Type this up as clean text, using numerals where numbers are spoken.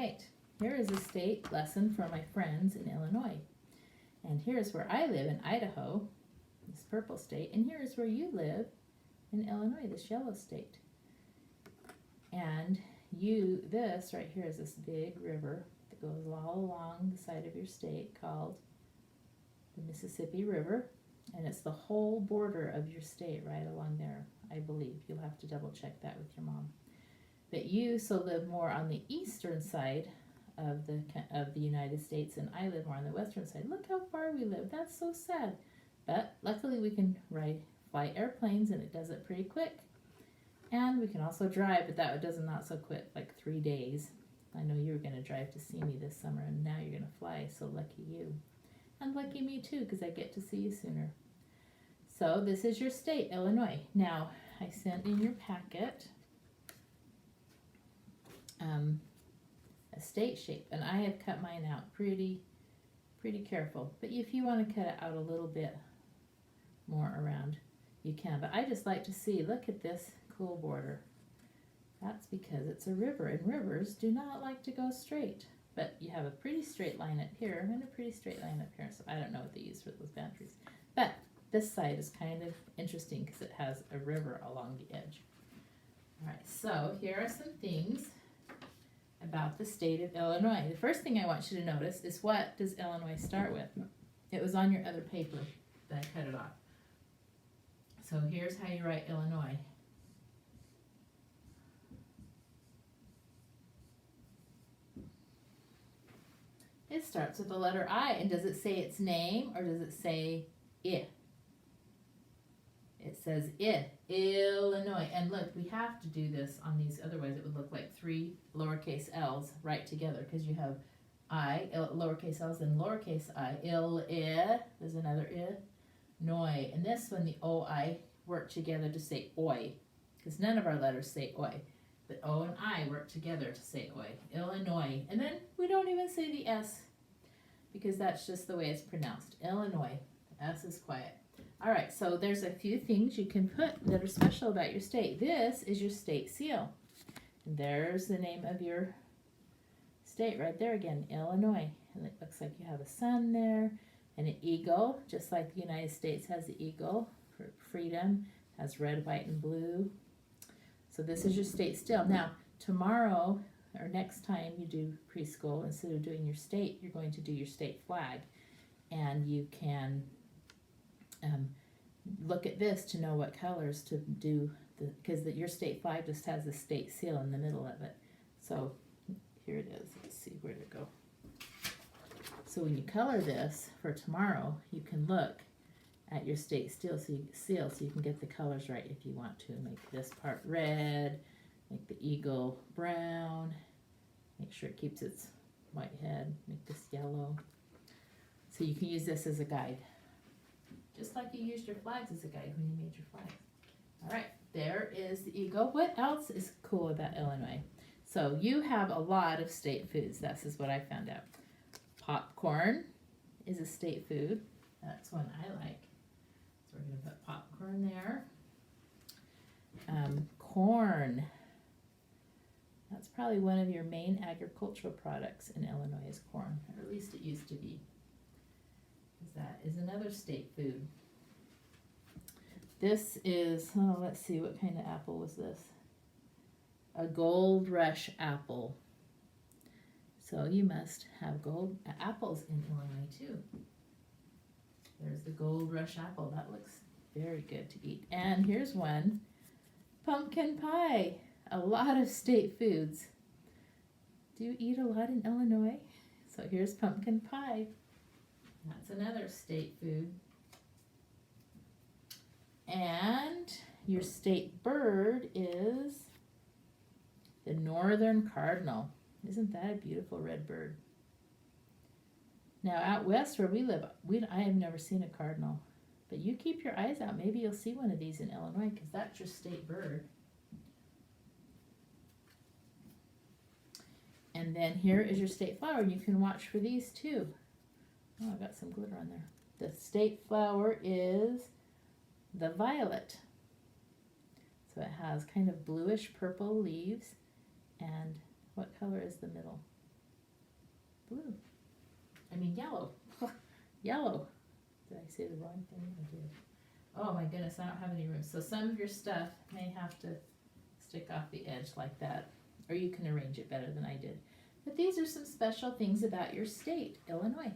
right, here is a state lesson for my friends in Illinois. And here's where I live in Idaho, this purple state, and here's where you live in Illinois, this yellow state. And this right here is this big river that goes all along the side of your state called the Mississippi River, and it's the whole border of your state right along there, I believe. You'll have to double check that with your mom. But you so live more on the eastern side of the United States, and I live more on the western side. Look how far we live. That's so sad. But luckily we can fly airplanes, and it does it pretty quick. And we can also drive, but that does not so quick, like 3 days. I know you were going to drive to see me this summer, and now you're going to fly, so lucky you. And lucky me too, because I get to see you sooner. So this is your state, Illinois. Now, I sent in your packet a state shape, and I have cut mine out pretty careful. But if you want to cut it out a little bit more around, you can. But I just like to see, look at this cool border. That's because it's a river, and rivers do not like to go straight. But you have a pretty straight line up here and a pretty straight line up here. So I don't know what they use for those boundaries. But this side is kind of interesting because it has a river along the edge. All right, so here are some things about the state of Illinois. The first thing I want you to notice is, what does Illinois start with? It was on your other paper that I cut it off. So here's how you write Illinois. It starts with the letter I, and does it say its name or does it say I? It says I, Illinois. And look, we have to do this on these, otherwise it would look like 3 lowercase l's right together, because you have I, lowercase l's, and lowercase I, I, there's another I, noi. And this one, the O-I, work together to say oi, because none of our letters say oi. But O and I work together to say oi, Illinois. And then we don't even say the S, because that's just the way it's pronounced, Illinois. The S is quiet. All right, so there's a few things you can put that are special about your state. This is your state seal. And there's the name of your state right there again, Illinois. And it looks like you have a sun there and an eagle, just like the United States has the eagle for freedom, has red, white, and blue. So this is your state seal. Now, tomorrow or next time you do preschool, instead of doing your state, you're going to do your state flag. And you can look at this to know what colors to do, because your state flag just has the state seal in the middle of it. So here it is. Let's see, where did it go? So when you color this for tomorrow, you can look at your state seal so you can get the colors right if you want to. Make this part red, make the eagle brown, make sure it keeps its white head, make this yellow. So you can use this as a guide, just like you used your flags as a guide when you made your flags. All right, there is the eagle. What else is cool about Illinois? So you have a lot of state foods. This is what I found out. Popcorn is a state food. That's one I like. So we're going to put popcorn there. Corn. That's probably one of your main agricultural products in Illinois is corn, or at least it used to be. That is another state food. This is, let's see, what kind of apple was this? A Gold Rush apple. So you must have gold apples in Illinois too. There's the Gold Rush apple. That looks very good to eat. And here's one, pumpkin pie. A lot of state foods. Do you eat a lot in Illinois? So here's pumpkin pie. That's another state food. And your state bird is the northern cardinal. Isn't that a beautiful red bird? Now out west where we live, I have never seen a cardinal. But you keep your eyes out. Maybe you'll see one of these in Illinois, because that's your state bird. And then here is your state flower. You can watch for these too. Oh, I got some glitter on there. The state flower is the violet. So it has kind of bluish purple leaves. And what color is the middle? blue. I mean yellow. Yellow. Did I say the wrong thing? I did. Oh my goodness, I don't have any room. So some of your stuff may have to stick off the edge like that, or you can arrange it better than I did. But these are some special things about your state, Illinois.